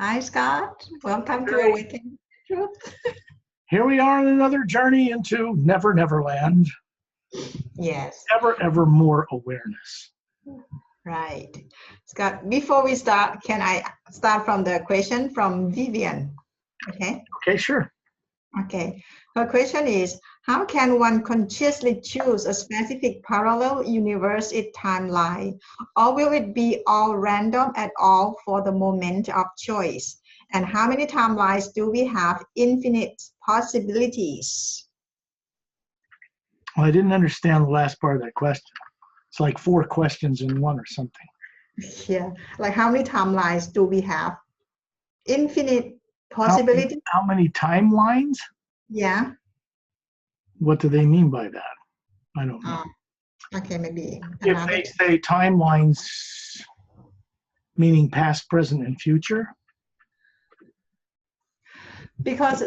Hi, Scott. Welcome to Hey, Awakening Truth. here we are on another journey into Never Never Land, Yes, ever, ever more awareness. right. Scott, before we start, can I start from the question from Vivian? Okay. Okay, sure. Okay. Her question is, how can one consciously choose a specific parallel universe in timeline, or will it be all random at all for the moment of choice? And how many timelines do we have? Infinite possibilities. Well, I didn't understand the last part of that question. It's like 4 questions in one or something. Yeah, like how many timelines do we have? Infinite How many, possibilities? how many timelines? Yeah. What do they mean by that? I don't know. Okay, maybe If another. they say timelines meaning past, present, and future, Because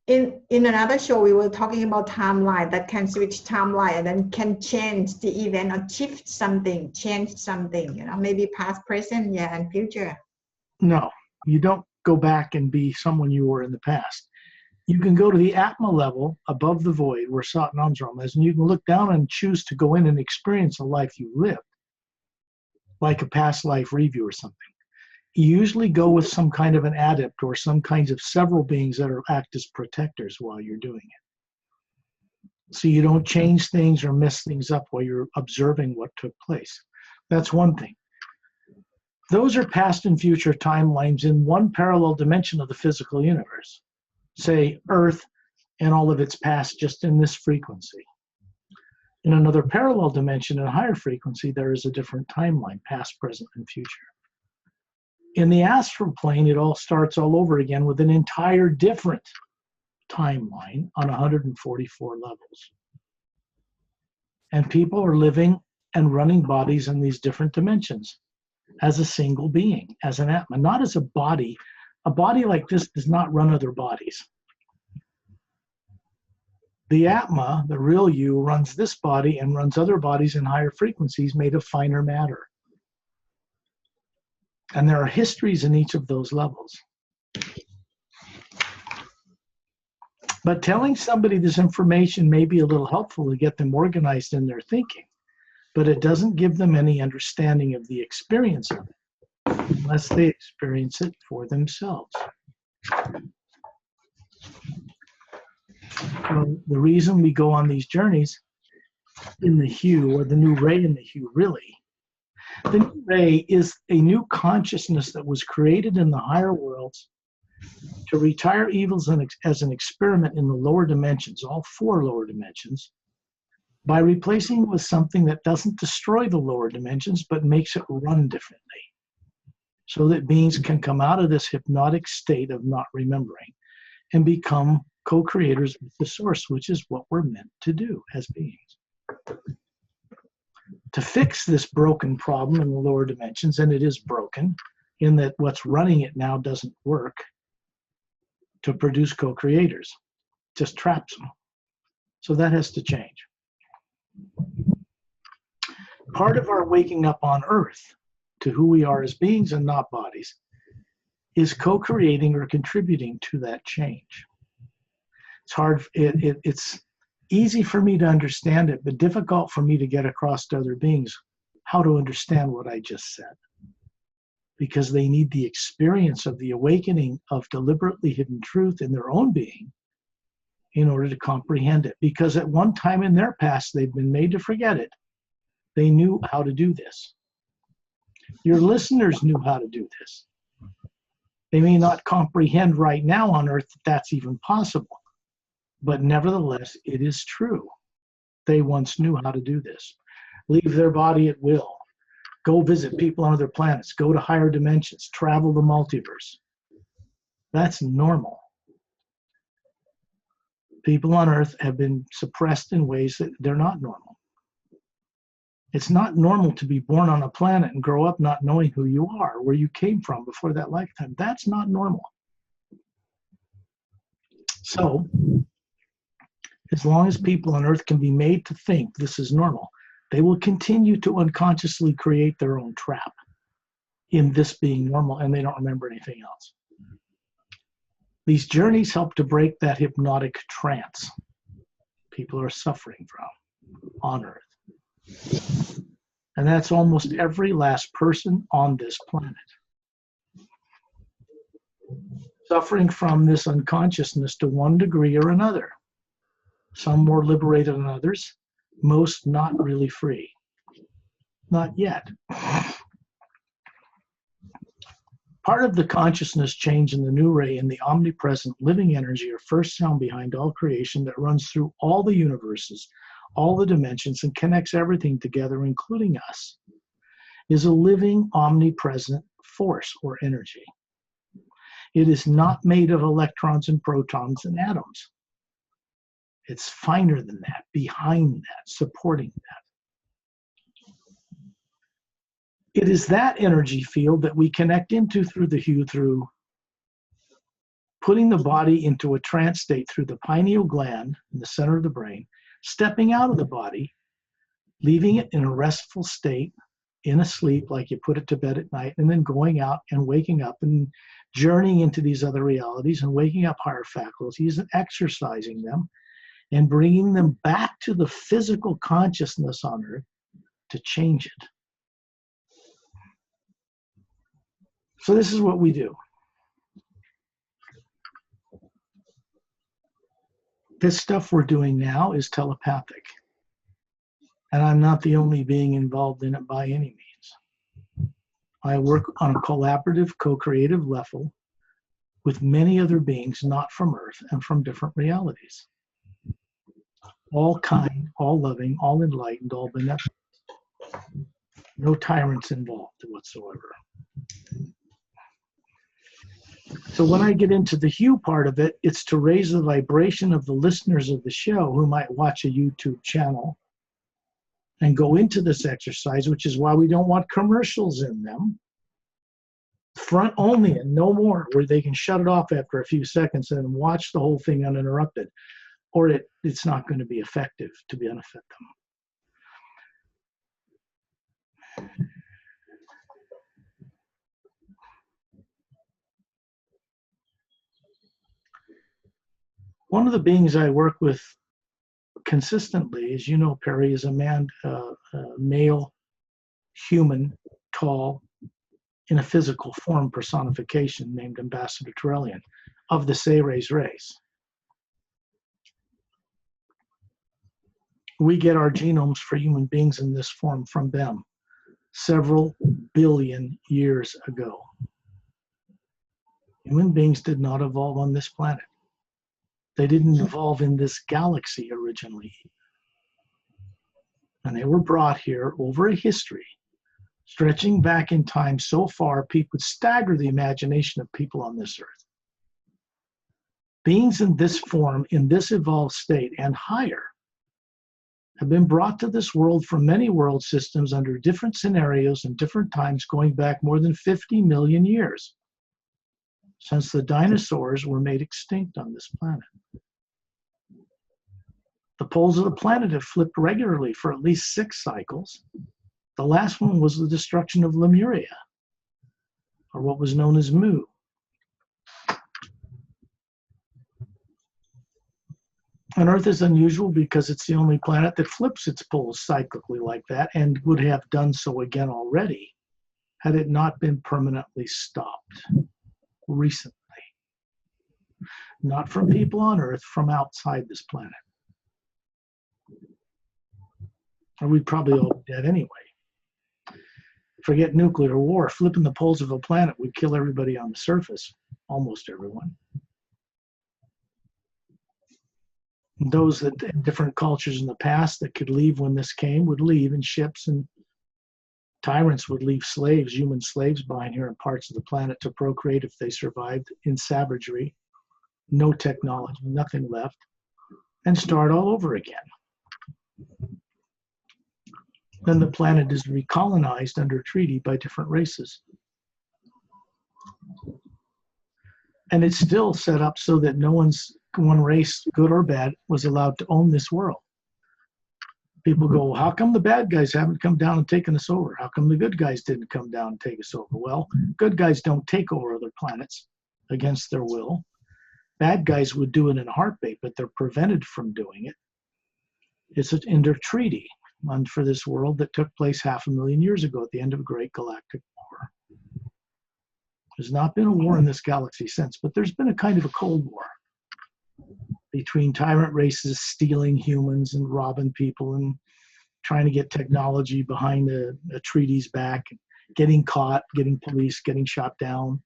in another show we were talking about timeline that can switch timeline and then can change the event or shift something, change something, maybe past, present, yeah, and future. no, you don't go back and be someone you were in the past. You can go to the Atma level above the void where Sat Namsram is, and you can look down and choose to go in and experience a life you lived, like a past life review or something. You usually go with some kind of an adept or some kinds of several beings that act as protectors while you're doing it. So you don't change things or mess things up while you're observing what took place. That's one thing. Those are past and future timelines in one parallel dimension of the physical universe. Say Earth and all of its past just in this frequency. In another parallel dimension, in a higher frequency, there is a different timeline, past, present, and future. In the astral plane, it all starts all over again with an entire different timeline on 144 levels. And people are living and running bodies in these different dimensions as a single being, as an Atma, not as a body. A body like this does not run other bodies. The Atma, the real you, runs this body and runs other bodies in higher frequencies made of finer matter. And there are histories in each of those levels. But telling somebody this information may be a little helpful to get them organized in their thinking, but it doesn't give them any understanding of the experience of it, unless they experience it for themselves. So the reason we go on these journeys in the hue, or the new ray in the hue, really, the new ray is a new consciousness that was created in the higher worlds to retire evils as an experiment in the lower dimensions, all 4 lower dimensions, by replacing it with something that doesn't destroy the lower dimensions, but makes it run differently, so that beings can come out of this hypnotic state of not remembering and become co-creators with the source, which is what we're meant to do as beings. To fix this broken problem in the lower dimensions, and it is broken in that what's running it now doesn't work to produce co-creators, just traps them. So that has to change. Part of our waking up on Earth to who we are as beings and not bodies is co-creating or contributing to that change. It's hard, it's easy for me to understand it, but difficult for me to get across to other beings how to understand what I just said. Because they need the experience of the awakening of deliberately hidden truth in their own being in order to comprehend it. Because at one time in their past, they've been made to forget it. They knew how to do this. Your listeners knew how to do this. They may not comprehend right now on Earth that that's even possible, but nevertheless, it is true. They once knew how to do this. Leave their body at will. Go visit people on other planets. Go to higher dimensions. Travel the multiverse. That's normal. People on Earth have been suppressed in ways that they're not normal. It's not normal to be born on a planet and grow up not knowing who you are, where you came from before that lifetime. That's not normal. So, as long as people on Earth can be made to think this is normal, they will continue to unconsciously create their own trap in this being normal, and they don't remember anything else. These journeys help to break that hypnotic trance people are suffering from on Earth. And that's almost every last person on this planet. Suffering from this unconsciousness to one degree or another. Some more liberated than others, most not really free. Not yet. Part of the consciousness change in the new ray and the omnipresent living energy or first sound behind all creation that runs through all the universes, all the dimensions, and connects everything together, including us, is a living, omnipresent force or energy. It is not made of electrons and protons and atoms. It's finer than that, behind that, supporting that. It is that energy field that we connect into through the hue, through putting the body into a trance state through the pineal gland in the center of the brain, stepping out of the body, leaving it in a restful state, in a sleep, like you put it to bed at night, and then going out and waking up and journeying into these other realities and waking up higher faculties and exercising them and bringing them back to the physical consciousness on Earth to change it. So this is what we do. This stuff we're doing now is telepathic. And I'm not the only being involved in it by any means. I work on a collaborative, co-creative level with many other beings not from Earth and from different realities. All kind, all loving, all enlightened, all benevolent. No tyrants involved whatsoever. So when I get into the hue part of it, it's to raise the vibration of the listeners of the show who might watch a YouTube channel and go into this exercise, which is why we don't want commercials in them. Front only and no more, where they can shut it off after a few seconds and watch the whole thing uninterrupted, or it's not going to be effective to benefit them. One of the beings I work with consistently, as you know, Perry, is a man, male, human, tall, in a physical form personification named Ambassador Terrellian of the Seres race. We get our genomes for human beings in this form from them several billion years ago. Human beings did not evolve on this planet. They didn't evolve in this galaxy originally. And they were brought here over a history, stretching back in time so far, people would stagger the imagination of people on this earth. Beings in this form, in this evolved state and higher, have been brought to this world from many world systems under different scenarios and different times, going back more than 50 million years, since the dinosaurs were made extinct on this planet. The poles of the planet have flipped regularly for at least 6 cycles. The last one was the destruction of Lemuria, or what was known as Mu. And Earth is unusual because it's the only planet that flips its poles cyclically like that, and would have done so again already had it not been permanently stopped recently. Not from people on Earth, from outside this planet. Or we'd probably all be dead anyway. Forget nuclear war. Flipping the poles of a planet would kill everybody on the surface, almost everyone. And those that in different cultures in the past that could leave when this came would leave in ships, and tyrants would leave slaves, human slaves, behind here in parts of the planet to procreate if they survived in savagery. No technology, nothing left, and start all over again. Then the planet is recolonized under treaty by different races. And it's still set up so that one race, good or bad, was allowed to own this world. People go, how come the bad guys haven't come down and taken us over? How come the good guys didn't come down and take us over? Well, good guys don't take over other planets against their will. Bad guys would do it in a heartbeat, but they're prevented from doing it. It's an intertreaty for this world that took place 500,000 years ago at the end of a great galactic war. There's not been a war in this galaxy since, but there's been a kind of a Cold War between tyrant races stealing humans and robbing people and trying to get technology behind the treaty's back, getting caught, getting police, getting shot down,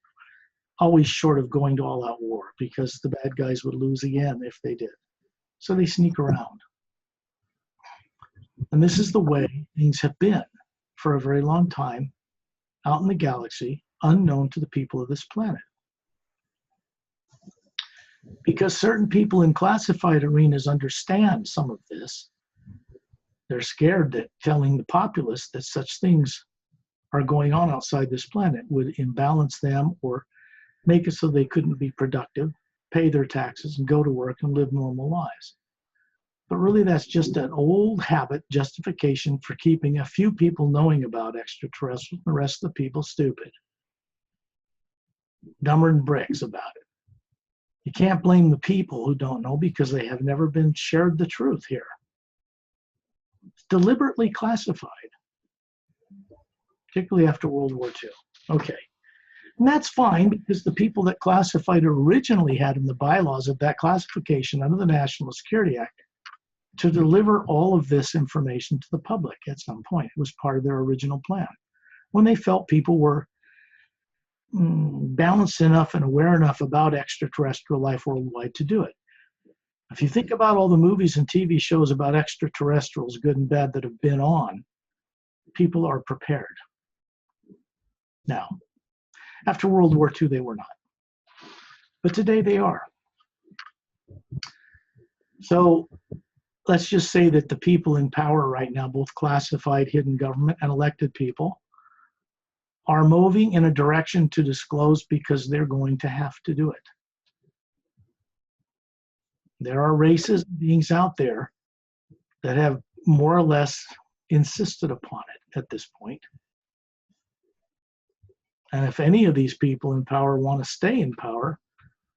always short of going to all-out war because the bad guys would lose again if they did. So they sneak around. And this is the way things have been for a very long time out in the galaxy, unknown to the people of this planet. Because certain people in classified arenas understand some of this, they're scared that telling the populace that such things are going on outside this planet would imbalance them or make it so they couldn't be productive, pay their taxes, and go to work and live normal lives. But really, that's just an old habit justification for keeping a few people knowing about extraterrestrials and the rest of the people stupid. Dumber than bricks about it. You can't blame the people who don't know because they have never been shared the truth here. It's deliberately classified, particularly after World War II. Okay. And that's fine because the people that classified originally had in the bylaws of that classification under the National Security Act to deliver all of this information to the public at some point. It was part of their original plan. When they felt people were balanced enough and aware enough about extraterrestrial life worldwide to do it. If you think about all the movies and TV shows about extraterrestrials, good and bad, that have been on, people are prepared. Now, after World War II, they were not. But today they are. So let's just say that the people in power right now, both classified, hidden government, and elected people, are moving in a direction to disclose because they're going to have to do it. There are races and beings out there that have more or less insisted upon it at this point. And if any of these people in power want to stay in power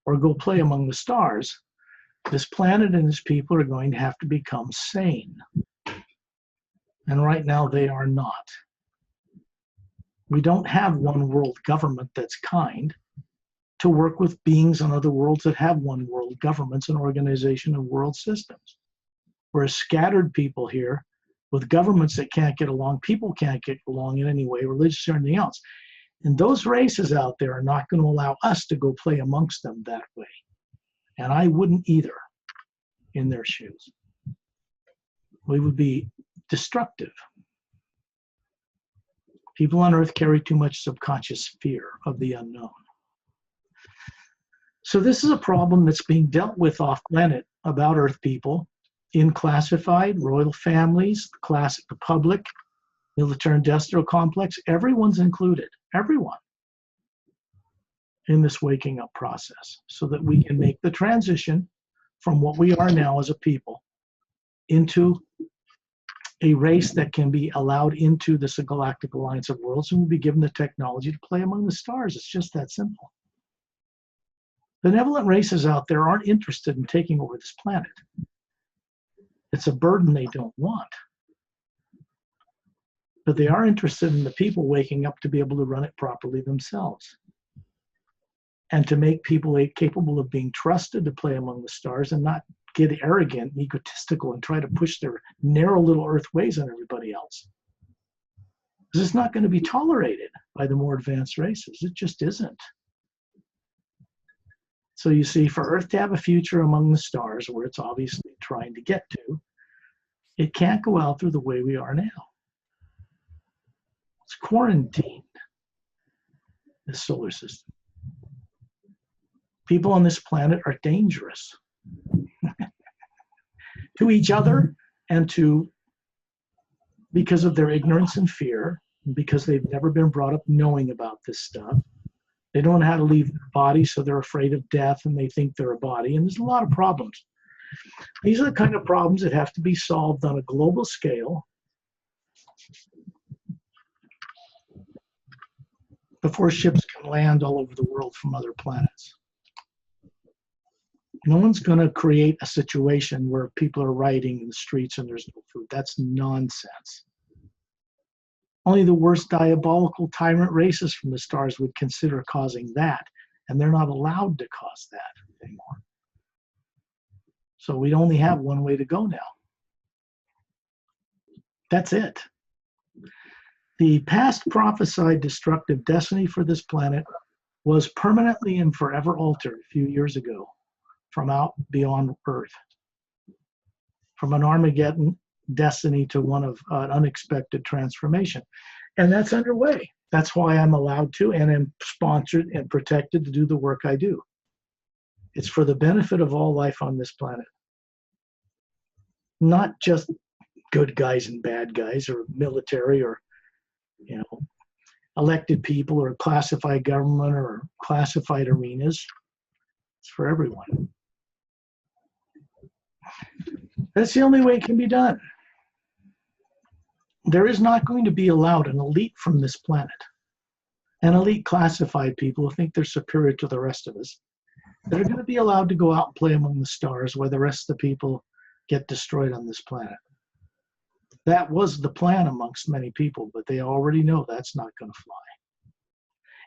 or go play among the stars, this planet and its people are going to have to become sane. And right now they are not. We don't have one world government that's kind to work with beings on other worlds that have one world governments and organization and world systems. We're a scattered people here with governments that can't get along, people can't get along in any way, religious or anything else. And those races out there are not going to allow us to go play amongst them that way. And I wouldn't either in their shoes. We would be destructive. People on Earth carry too much subconscious fear of the unknown. So this is a problem that's being dealt with off planet about Earth people in classified, royal families, the public, military industrial complex. Everyone's included, everyone, in this waking up process so that we can make the transition from what we are now as a people into a race that can be allowed into this Galactic Alliance of Worlds and will be given the technology to play among the stars. It's just that simple. Benevolent races out there aren't interested in taking over this planet. It's a burden they don't want. But they are interested in the people waking up to be able to run it properly themselves. And to make people capable of being trusted to play among the stars and not get arrogant and egotistical and try to push their narrow little Earth ways on everybody else. This is not going to be tolerated by the more advanced races. It just isn't. So you see, for Earth to have a future among the stars, where it's obviously trying to get to, it can't go out through the way we are now. It's quarantined, this solar system. People on this planet are dangerous to each other and to, because of their ignorance and fear, because they've never been brought up knowing about this stuff. They don't know how to leave their body, so they're afraid of death and they think they're a body. And there's a lot of problems. These are the kind of problems that have to be solved on a global scale before ships can land all over the world from other planets. No one's going to create a situation where people are rioting in the streets and there's no food. That's nonsense. Only the worst diabolical tyrant races from the stars would consider causing that, and they're not allowed to cause that anymore. So we only have one way to go now. That's it. The past prophesied destructive destiny for this planet was permanently and forever altered a few years ago from out beyond Earth, from an Armageddon destiny to one of an unexpected transformation. And that's underway. That's why I'm allowed to and am sponsored and protected to do the work I do. It's for the benefit of all life on this planet. Not just good guys and bad guys or military or, elected people or classified government or classified arenas. It's for everyone. That's the only way it can be done. There is not going to be allowed an elite from this planet, an elite classified people who think they're superior to the rest of us, that are going to be allowed to go out and play among the stars while the rest of the people get destroyed on this planet. That was the plan amongst many people, but they already know that's not going to fly.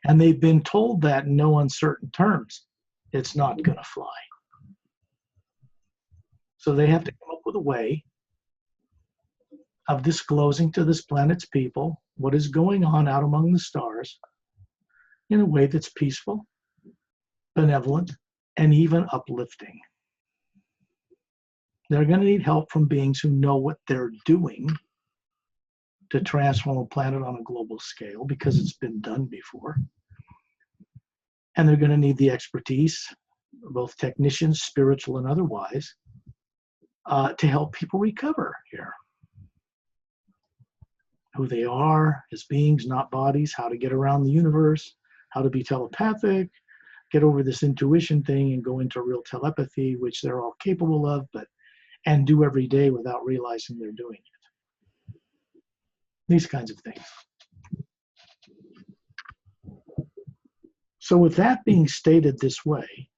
And they've been told that in no uncertain terms, it's not going to fly. So they have to come up with a way of disclosing to this planet's people what is going on out among the stars in a way that's peaceful, benevolent, and even uplifting. They're going to need help from beings who know what they're doing to transform a planet on a global scale, because it's been done before. And they're going to need the expertise, both technicians, spiritual and otherwise, to help people recover here. Who they are as beings, not bodies, how to get around the universe, how to be telepathic, get over this intuition thing and go into real telepathy, which they're all capable of, and do every day without realizing they're doing it. These kinds of things. So with that being stated this way,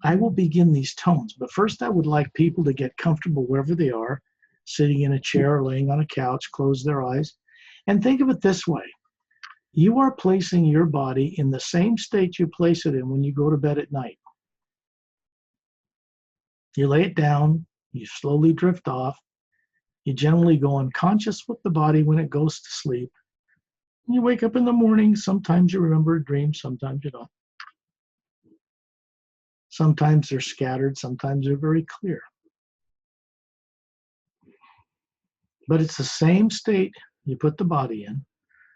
I will begin these tones. But first I would like people to get comfortable wherever they are, sitting in a chair or laying on a couch, close their eyes, and think of it this way. You are placing your body in the same state you place it in when you go to bed at night. You lay it down, you slowly drift off, you generally go unconscious with the body when it goes to sleep. You wake up in the morning, sometimes you remember a dream, sometimes you don't. Sometimes they're scattered, sometimes they're very clear. But it's the same state you put the body in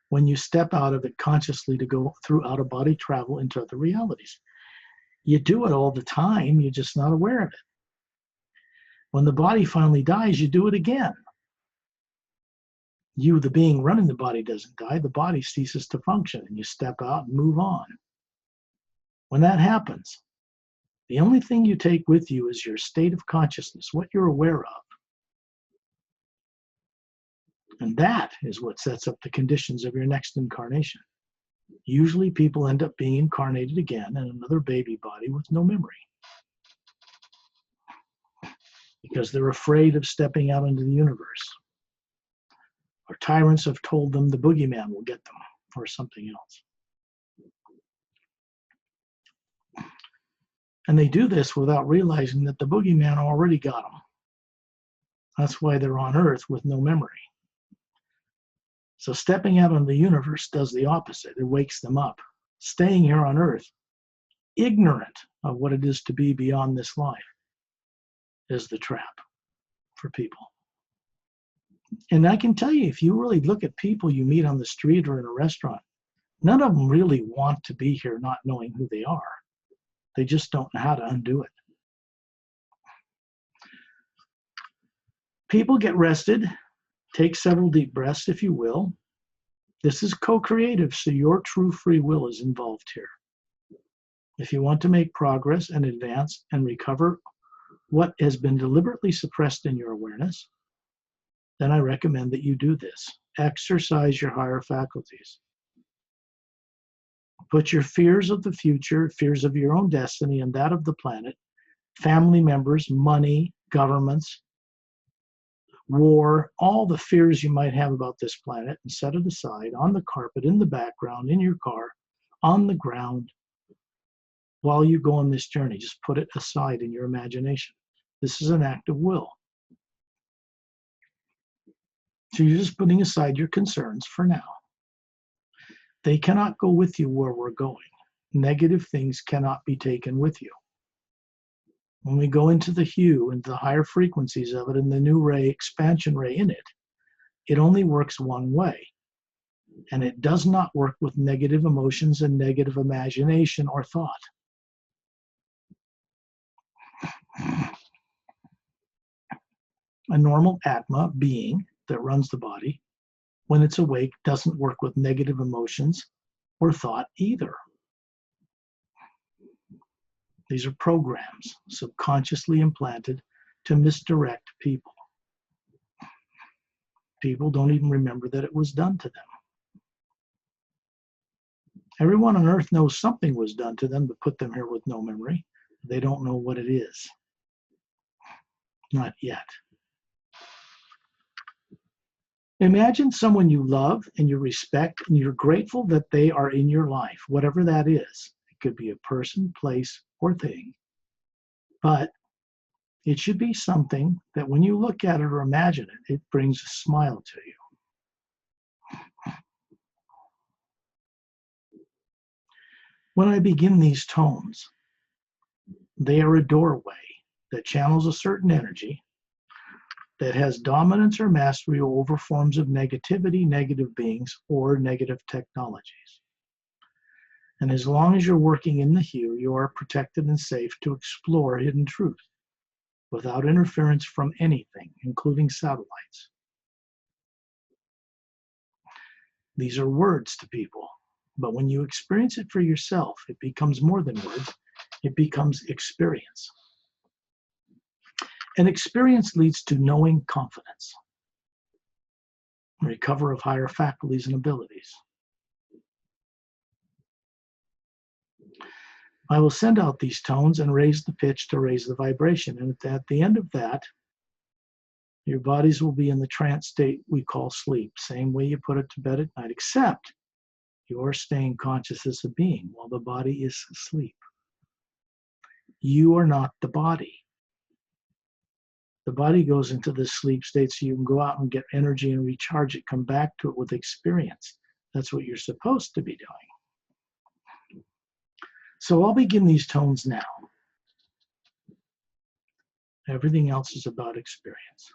when you step out of it consciously to go through out-of-body travel into other realities. You do it all the time, you're just not aware of it. When the body finally dies, you do it again. You, the being running the body, doesn't die. The body ceases to function, and you step out and move on. When that happens, the only thing you take with you is your state of consciousness, what you're aware of. And that is what sets up the conditions of your next incarnation. Usually people end up being incarnated again in another baby body with no memory, because they're afraid of stepping out into the universe. Or tyrants have told them the boogeyman will get them, or something else. And they do this without realizing that the boogeyman already got them. That's why they're on Earth with no memory. So stepping out into the universe does the opposite. It wakes them up. Staying here on Earth, ignorant of what it is to be beyond this life, is the trap for people. And I can tell you, if you really look at people you meet on the street or in a restaurant, none of them really want to be here not knowing who they are. They just don't know how to undo it. People get rested. Take several deep breaths, if you will. This is co-creative, so your true free will is involved here. If you want to make progress and advance and recover what has been deliberately suppressed in your awareness, then I recommend that you do this. Exercise your higher faculties. Put your fears of the future, fears of your own destiny and that of the planet, family members, money, governments, war, all the fears you might have about this planet, and set it aside on the carpet, in the background, in your car, on the ground, while you go on this journey. Just put it aside in your imagination. This is an act of will. So you're just putting aside your concerns for now. They cannot go with you where we're going. Negative things cannot be taken with you. When we go into the hue and the higher frequencies of it and the new ray, expansion ray in it, it only works one way. And it does not work with negative emotions and negative imagination or thought. A normal Atma being that runs the body, when it's awake, doesn't work with negative emotions or thought either. These are programs subconsciously implanted to misdirect people. People don't even remember that it was done to them. Everyone on earth knows something was done to them to put them here with no memory. They don't know what it is. Not yet. Imagine someone you love and you respect and you're grateful that they are in your life, whatever that is. It could be a person, place, or thing. But it should be something that when you look at it or imagine it, it brings a smile to you. When I begin these tones, they are a doorway that channels a certain energy that has dominance or mastery over forms of negativity, negative beings, or negative technologies. And as long as you're working in the hue, you are protected and safe to explore hidden truth without interference from anything, including satellites. These are words to people, but when you experience it for yourself, it becomes more than words, it becomes experience. And experience leads to knowing confidence, recover of higher faculties and abilities. I will send out these tones and raise the pitch to raise the vibration. And at the end of that, your bodies will be in the trance state we call sleep, same way you put it to bed at night, except you're staying conscious as a being while the body is asleep. You are not the body. The body goes into this sleep state so you can go out and get energy and recharge it, come back to it with experience. That's what you're supposed to be doing. So I'll begin these tones now. Everything else is about experience.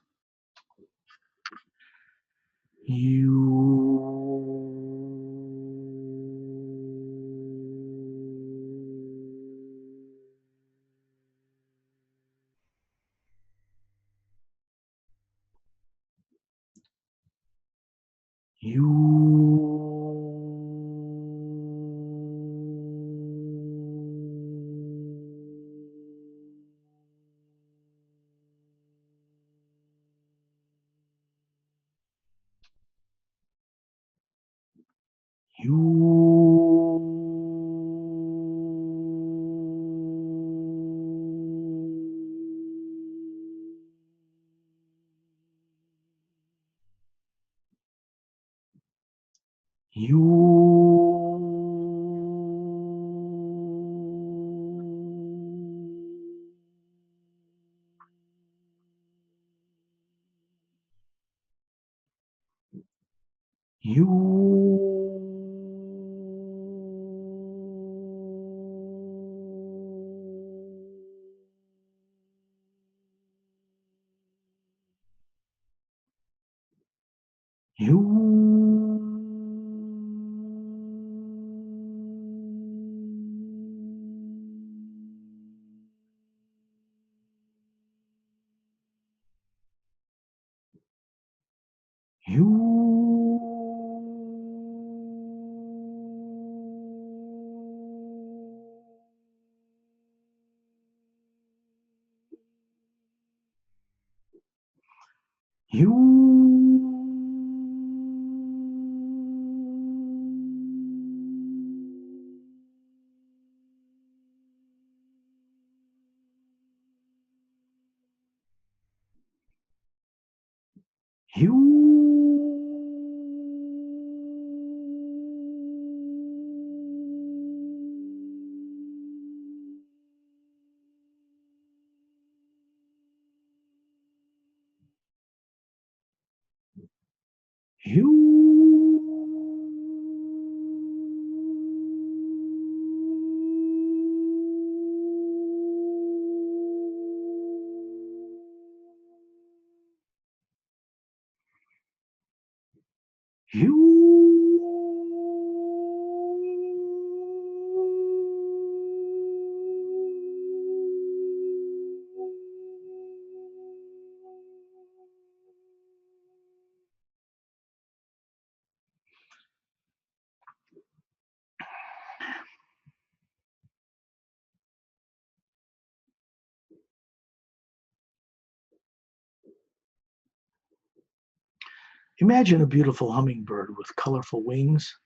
Imagine a beautiful hummingbird with colorful wings,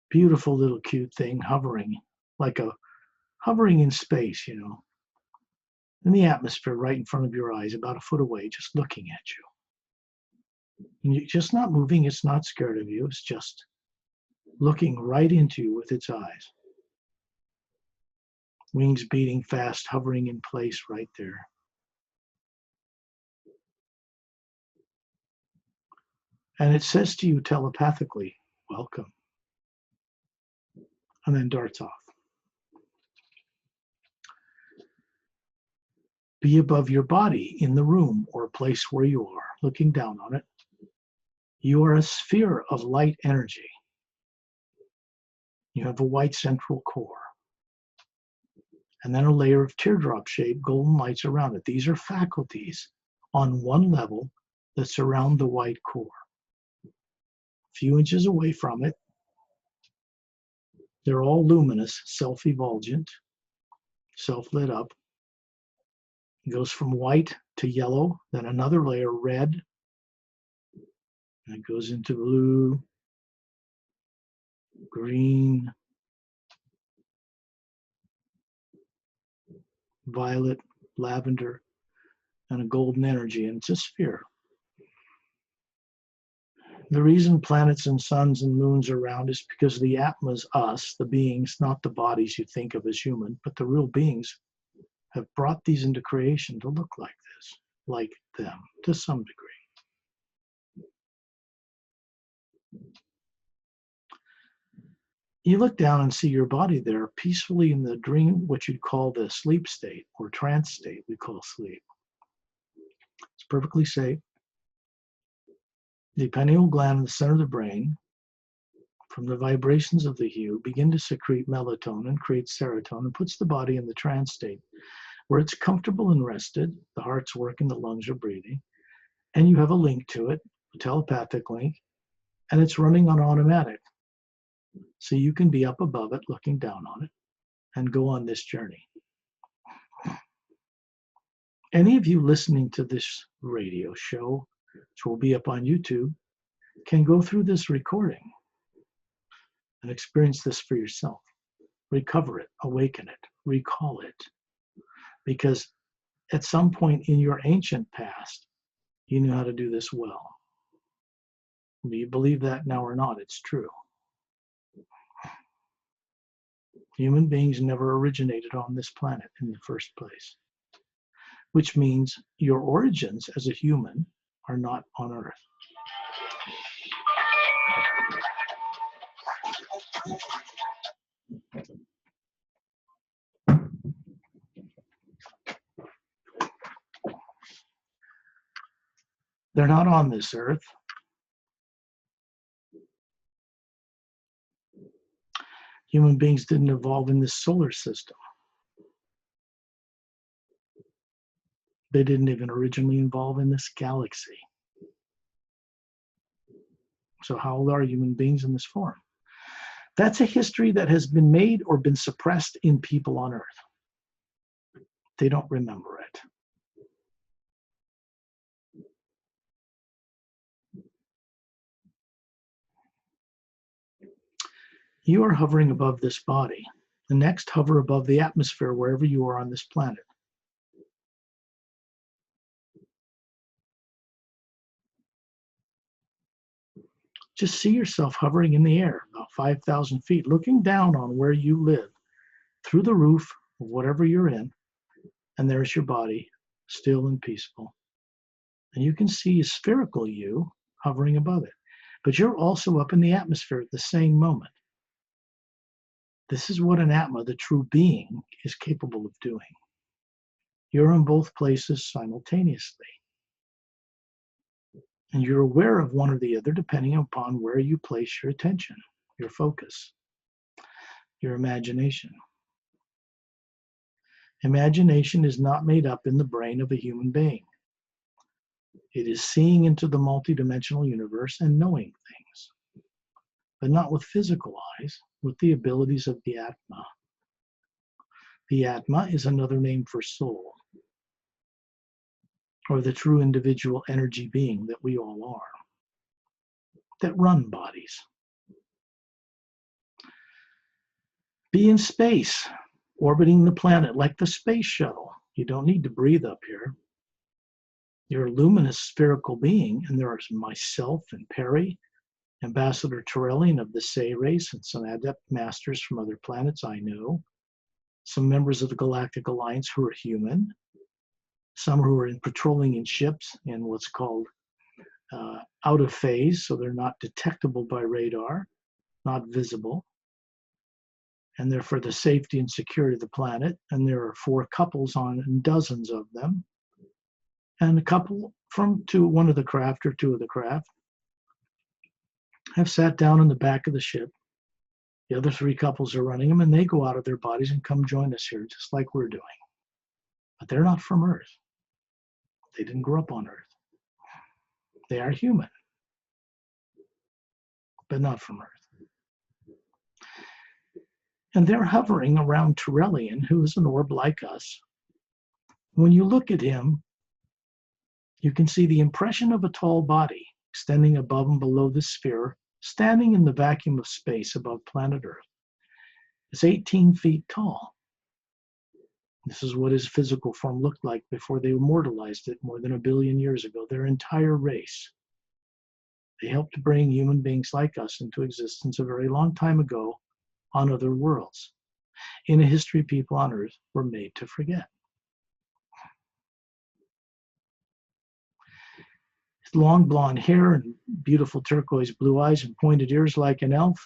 beautiful little cute thing hovering, hovering in space, in the atmosphere right in front of your eyes, about a foot away, just looking at you. And you're just not moving, it's not scared of you, it's just looking right into you with its eyes. Wings beating fast, hovering in place right there. And it says to you telepathically, welcome, and then darts off. Be above your body in the room or a place where you are, looking down on it. You are a sphere of light energy. You have a white central core, and then a layer of teardrop-shaped golden lights around it. These are faculties on one level that surround the white core. A few inches away from it, they're all luminous, self-effulgent, self-lit up. It goes from white to yellow, then another layer red, and it goes into blue, green, violet, lavender, and a golden energy, and it's a sphere. The reason planets and suns and moons are round is because the Atmas, us, the beings, not the bodies you think of as human, but the real beings, have brought these into creation to look like this, like them, to some degree. You look down and see your body there peacefully in the dream, what you'd call the sleep state or trance state we call sleep. It's perfectly safe. The pineal gland in the center of the brain, from the vibrations of the hue, begin to secrete melatonin, creates serotonin, and puts the body in the trance state where it's comfortable and rested, the heart's working, the lungs are breathing, and you have a link to it, a telepathic link, and it's running on automatic. So you can be up above it, looking down on it, and go on this journey. Any of you listening to this radio show, which will be up on YouTube, can go through this recording and experience this for yourself. Recover it, awaken it, recall it. Because at some point in your ancient past, you knew how to do this well. Do you believe that now or not? It's true. Human beings never originated on this planet in the first place, which means your origins as a human are not on Earth. They're not on this Earth. Human beings didn't evolve in this solar system. They didn't even originally evolve in this galaxy. So how old are human beings in this form? That's a history that has been made or been suppressed in people on Earth. They don't remember it. You are hovering above this body. The next, hover above the atmosphere wherever you are on this planet. Just see yourself hovering in the air, about 5,000 feet, looking down on where you live, through the roof of whatever you're in, and there's your body, still and peaceful. And you can see a spherical you hovering above it. But you're also up in the atmosphere at the same moment. This is what an Atma, the true being, is capable of doing. You're in both places simultaneously. And you're aware of one or the other depending upon where you place your attention, your focus, your imagination. Imagination is not made up in the brain of a human being. It is seeing into the multidimensional universe and knowing things, but not with physical eyes, with the abilities of the Atma. The Atma is another name for soul, or the true individual energy being that we all are, that run bodies. Be in space, orbiting the planet like the space shuttle. You don't need to breathe up here. You're a luminous spherical being, and there are myself and Perry, Ambassador Torellian of the Say race, and some adept masters from other planets I know, some members of the Galactic Alliance who are human, some who are patrolling in ships in what's called out of phase, so they're not detectable by radar, not visible, and they're for the safety and security of the planet. And there are 4 couples on, and dozens of them, and a couple from one of the craft or 2 of the craft have sat down in the back of the ship. The other 3 couples are running them, and they go out of their bodies and come join us here, just like we're doing. But they're not from Earth. They didn't grow up on Earth. They are human, but not from Earth. And they're hovering around Torellian, who is an orb like us. When you look at him, you can see the impression of a tall body extending above and below the sphere, standing in the vacuum of space above planet Earth. It's 18 feet tall. This is what his physical form looked like before they immortalized it more than 1 billion years ago. Their entire race. They helped bring human beings like us into existence a very long time ago on other worlds, in a history people on Earth were made to forget. His long blonde hair and beautiful turquoise blue eyes and pointed ears like an elf,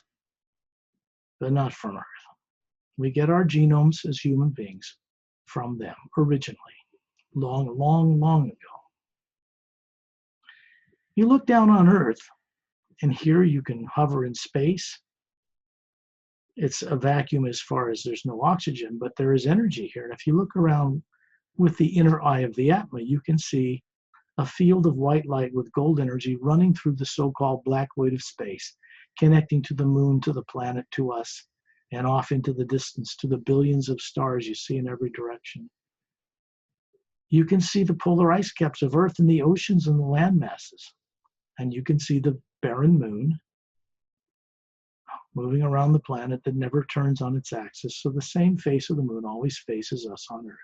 but not from Earth. We get our genomes as human beings from them originally, long, long, long ago. You look down on Earth, and here you can hover in space. It's a vacuum as far as there's no oxygen, but there is energy here. And if you look around with the inner eye of the Atma, you can see a field of white light with gold energy running through the so-called black void of space, connecting to the moon, to the planet, to us, and off into the distance to the billions of stars you see in every direction. You can see the polar ice caps of Earth and the oceans and the land masses. And you can see the barren moon moving around the planet that never turns on its axis. So the same face of the moon always faces us on Earth.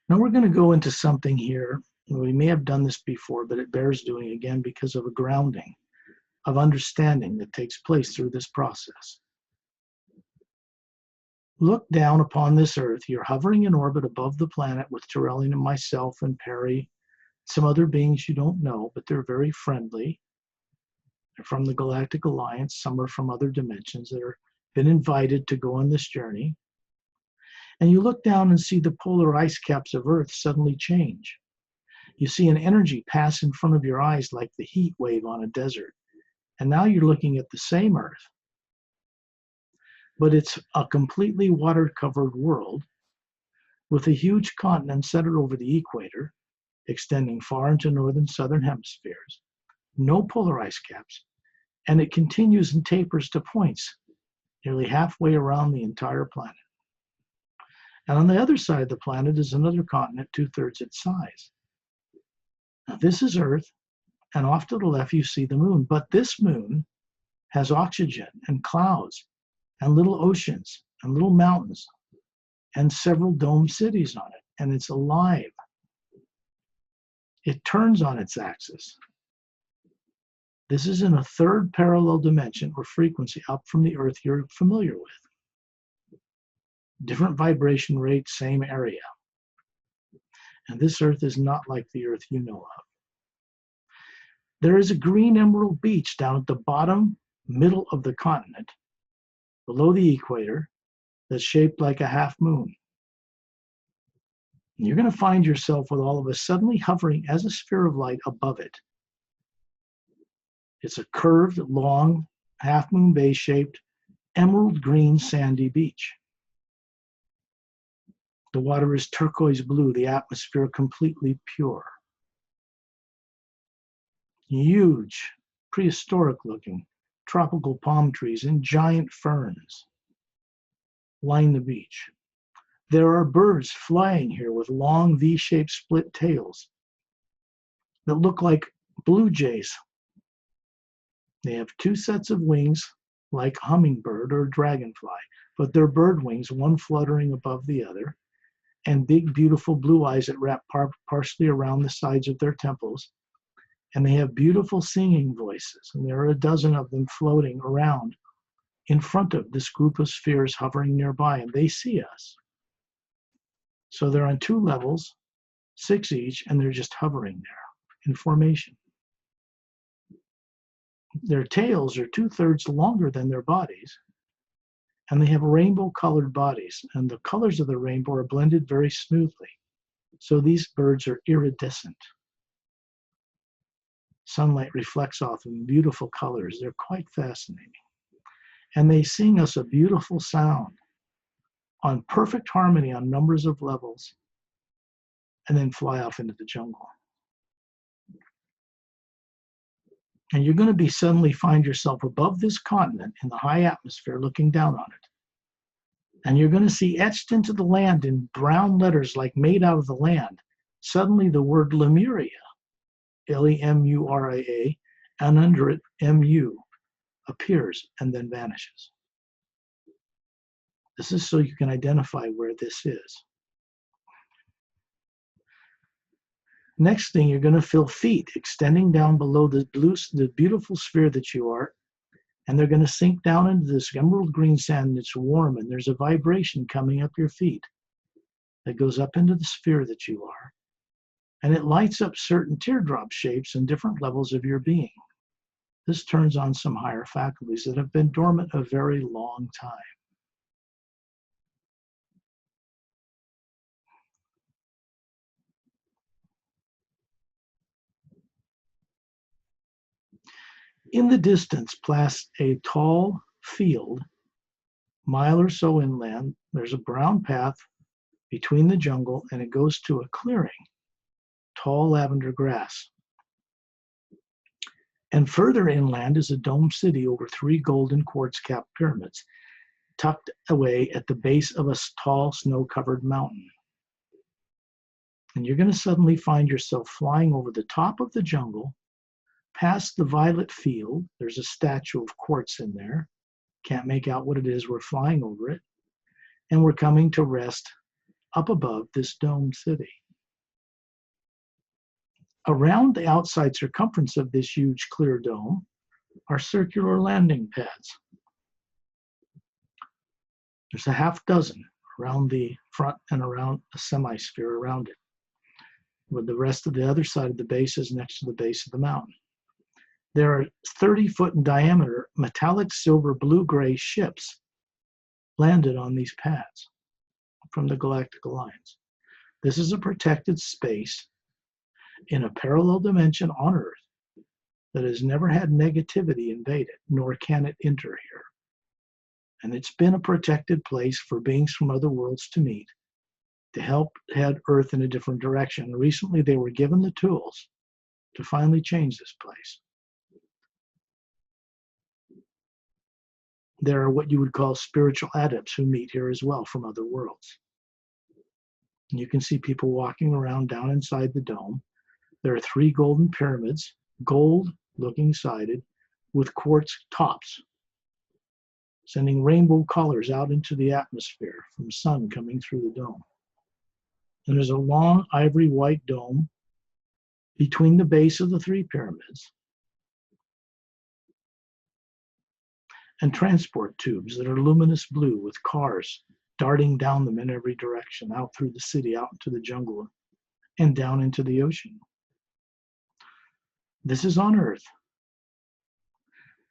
Now we're going to go into something here. We may have done this before, but it bears doing again because of a grounding of understanding that takes place through this process. Look down upon this Earth. You're hovering in orbit above the planet with Torellian and myself and Perry, some other beings you don't know, but they're very friendly. They're from the Galactic Alliance. Some are from other dimensions that have been invited to go on this journey. And you look down and see the polar ice caps of Earth suddenly change. You see an energy pass in front of your eyes like the heat wave on a desert. And now you're looking at the same Earth, but it's a completely water-covered world with a huge continent centered over the equator, extending far into northern southern hemispheres, no polar ice caps, and it continues and tapers to points nearly halfway around the entire planet. And on the other side of the planet is another continent 2/3 its size. Now, this is Earth, and off to the left you see the moon. But this moon has oxygen and clouds and little oceans and little mountains and several domed cities on it. And it's alive. It turns on its axis. This is in a third parallel dimension or frequency up from the Earth you're familiar with. Different vibration rate, same area. And this Earth is not like the Earth you know of. There is a green emerald beach down at the bottom middle of the continent, below the equator, that's shaped like a half moon. And you're going to find yourself with all of us suddenly hovering as a sphere of light above it. It's a curved, long, half moon base shaped, emerald green sandy beach. The water is turquoise blue, the atmosphere completely pure. Huge, prehistoric looking tropical palm trees and giant ferns line the beach. There are birds flying here with long V-shaped split tails that look like blue jays. They have two sets of wings like hummingbird or dragonfly, but they're bird wings, one fluttering above the other, and big, beautiful blue eyes that wrap partially around the sides of their temples. And they have beautiful singing voices, and there are a dozen of them floating around in front of this group of spheres hovering nearby, and they see us. So they're on 2 levels, 6 each, and they're just hovering there in formation. Their tails are 2/3 longer than their bodies, and they have rainbow-colored bodies, and the colors of the rainbow are blended very smoothly. So these birds are iridescent. Sunlight reflects off them beautiful colors. They're quite fascinating. And they sing us a beautiful sound on perfect harmony on numbers of levels, and then fly off into the jungle. And you're going to be suddenly find yourself above this continent in the high atmosphere looking down on it. And you're going to see etched into the land in brown letters like made out of the land, suddenly the word Lemuria, Lemuria, and under it Mu appears and then vanishes. This is so you can identify where this is. Next thing, you're going to feel feet extending down below the beautiful sphere that you are, and they're going to sink down into this emerald green sand, and it's warm, and there's a vibration coming up your feet that goes up into the sphere that you are, and it lights up certain teardrop shapes and different levels of your being. This turns on some higher faculties that have been dormant a very long time. In the distance, past a tall field, mile or so inland, there's a brown path between the jungle, and it goes to a clearing, tall lavender grass. And further inland is a domed city over 3 golden quartz-capped pyramids, tucked away at the base of a tall snow-covered mountain. And you're going to suddenly find yourself flying over the top of the jungle, past the violet field. There's a statue of quartz in there. Can't make out what it is. We're flying over it. And we're coming to rest up above this domed city. Around the outside circumference of this huge clear dome are circular landing pads. There's a half dozen around the front and around a semi-sphere around it, with the rest of the other side of the base is next to the base of the mountain. There are 30-foot in diameter metallic silver blue-gray ships landed on these pads from the Galactic Alliance. This is a protected space in a parallel dimension on Earth that has never had negativity invade it, nor can it enter here. And it's been a protected place for beings from other worlds to meet, to help head Earth in a different direction. Recently, they were given the tools to finally change this place. There are what you would call spiritual adepts who meet here as well from other worlds. And you can see people walking around down inside the dome. There are 3 golden pyramids, gold-looking sided, with quartz tops, sending rainbow colors out into the atmosphere from sun coming through the dome. And there's a long ivory white dome between the base of the 3 pyramids, and transport tubes that are luminous blue with cars darting down them in every direction, out through the city, out into the jungle, and down into the ocean. This is on Earth.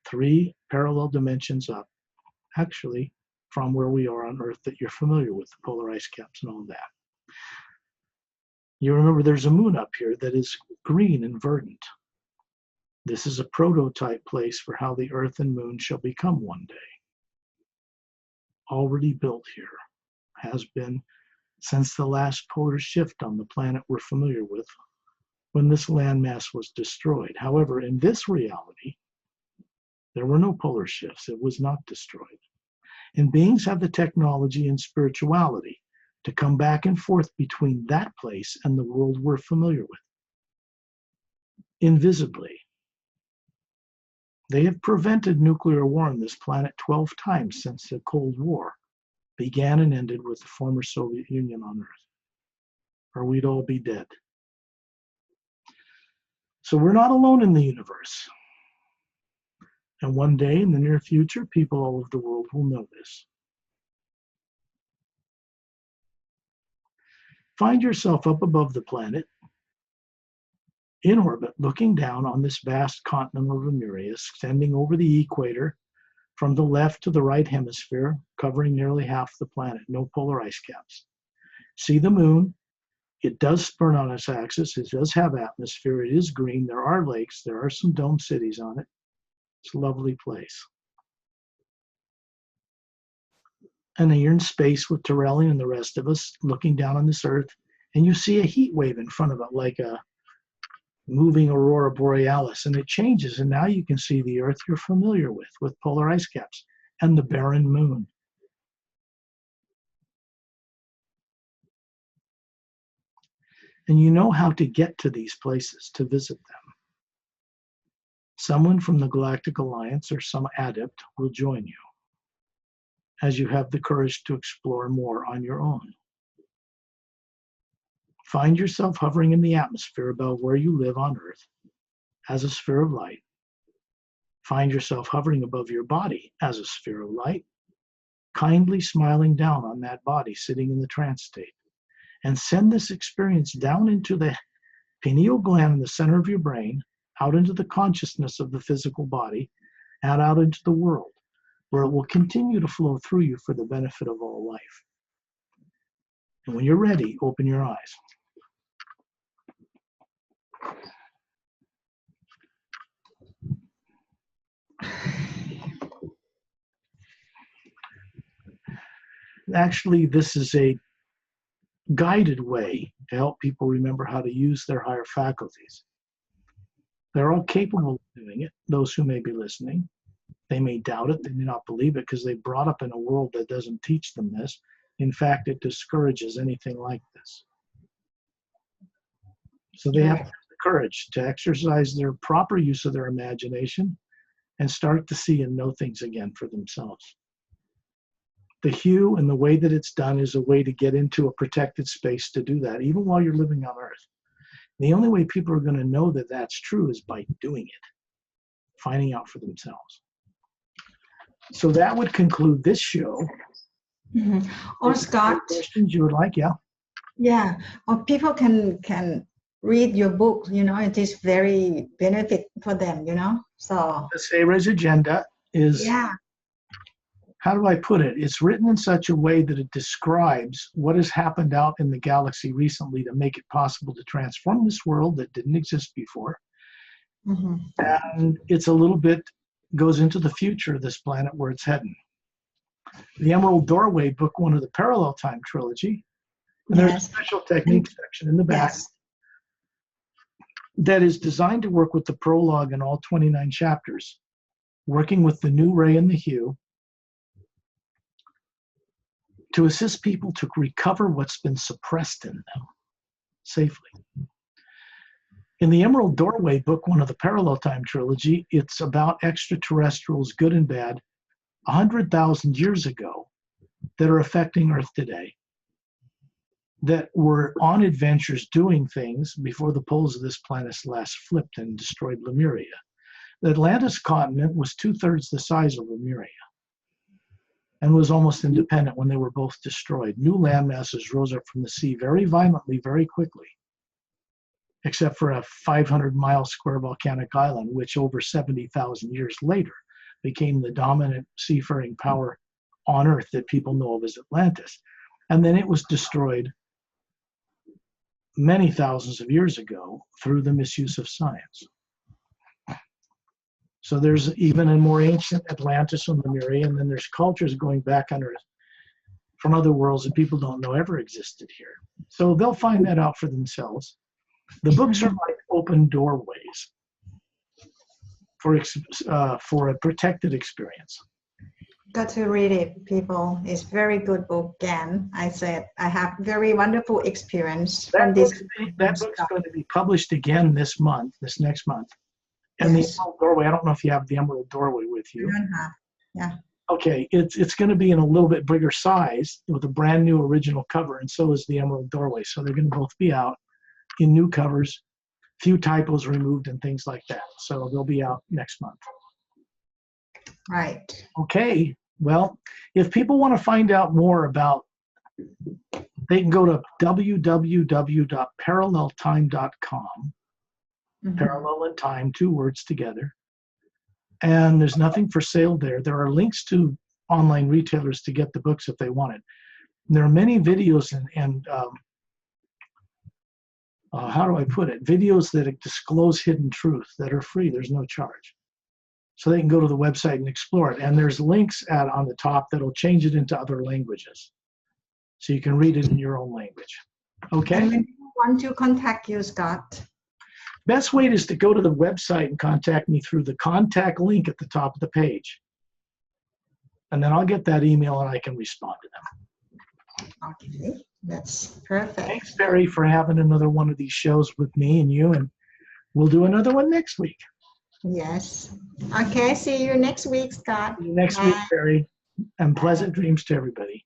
3 parallel dimensions up, actually, from where we are on Earth that you're familiar with, the polar ice caps and all that. You remember there's a moon up here that is green and verdant. This is a prototype place for how the Earth and Moon shall become one day. Already built here, has been since the last polar shift on the planet we're familiar with, when this landmass was destroyed. However, in this reality, there were no polar shifts. It was not destroyed. And beings have the technology and spirituality to come back and forth between that place and the world we're familiar with, invisibly. They have prevented nuclear war on this planet 12 times since the Cold War began and ended with the former Soviet Union on Earth, or we'd all be dead. So we're not alone in the universe. And one day in the near future, people all over the world will know this. Find yourself up above the planet, in orbit, looking down on this vast continent of Lemuria, extending over the equator from the left to the right hemisphere, covering nearly half the planet, no polar ice caps. See the moon. It does spin on its axis. It does have atmosphere. It is green. There are lakes. There are some dome cities on it. It's a lovely place. And then you're in space with Torelli and the rest of us looking down on this Earth, and you see a heat wave in front of it, like a moving aurora borealis, and it changes, and now you can see the Earth you're familiar with polar ice caps and the barren moon. And you know how to get to these places, to visit them. Someone from the Galactic Alliance or some adept will join you as you have the courage to explore more on your own. Find yourself hovering in the atmosphere above where you live on Earth as a sphere of light. Find yourself hovering above your body as a sphere of light, kindly smiling down on that body sitting in the trance state. And send this experience down into the pineal gland in the center of your brain, out into the consciousness of the physical body, and out into the world, where it will continue to flow through you for the benefit of all life. And when you're ready, open your eyes. Actually, this is a guided way to help people remember how to use their higher faculties. They're all capable of doing it, those who may be listening. They may doubt it, they may not believe it, because they brought up in a world that doesn't teach them this. In fact, it discourages anything like this. So they have the courage to exercise their proper use of their imagination and start to see and know things again for themselves. The hue and the way that it's done is a way to get into a protected space to do that, even while you're living on Earth. The only way people are going to know that that's true is by doing it, finding out for themselves. So that would conclude this show. Mm-hmm. Or Scott, questions you would like? Yeah, or people can read your book. You know, it is very benefit for them. You know, so the Sayra's agenda is. Yeah. How do I put it? It's written in such a way that it describes what has happened out in the galaxy recently to make it possible to transform this world that didn't exist before. Mm-hmm. And it's a little bit goes into the future of this planet, where it's heading. The Emerald Doorway, book 1 of the Parallel Time trilogy. And there's a special technique section in the back that is designed to work with the prologue and all 29 chapters, working with the new ray and the hue, to assist people to recover what's been suppressed in them safely. In the Emerald Doorway book, one of the Parallel Time trilogy, it's about extraterrestrials, good and bad, 100,000 years ago that are affecting Earth today, that were on adventures doing things before the poles of this planet last flipped and destroyed Lemuria. The Atlantis continent was 2/3 the size of Lemuria and was almost independent when they were both destroyed. New land masses rose up from the sea very violently, very quickly, except for a 500-mile square volcanic island, which over 70,000 years later became the dominant seafaring power on Earth that people know of as Atlantis. And then it was destroyed many thousands of years ago through the misuse of science. So there's even a more ancient Atlantis and Lemuria, and then there's cultures going back on Earth from other worlds that people don't know ever existed here. So they'll find that out for themselves. The books are like open doorways for a protected experience. Got to read it, people. It's very good book. Again, I said I have very wonderful experience from this. That book's going to be published again this next month. And yes. The Emerald Doorway, I don't know if you have the Emerald Doorway with you. I don't have. Yeah. Okay, it's going to be in a little bit bigger size with a brand new original cover, and so is the Emerald Doorway. So they're going to both be out in new covers, few typos removed and things like that. So they'll be out next month. Right. Okay, well, if people want to find out more about, they can go to www.paralleltime.com. Mm-hmm. Parallel and time, 2 words together. And there's nothing for sale there. There are links to online retailers to get the books if they want it. And there are many videos and how do I put it? Videos that disclose hidden truth that are free. There's no charge. So they can go to the website and explore it. And there's links on the top that'll change it into other languages. So you can read it in your own language. Okay? And when you want to contact you, Scott? Best way is to go to the website and contact me through the contact link at the top of the page. And then I'll get that email and I can respond to them. Okay, that's perfect. Thanks, Barry, for having another one of these shows with me and you, and we'll do another one next week. Yes. Okay, see you next week, Scott. See you next week, Barry, and pleasant dreams to everybody.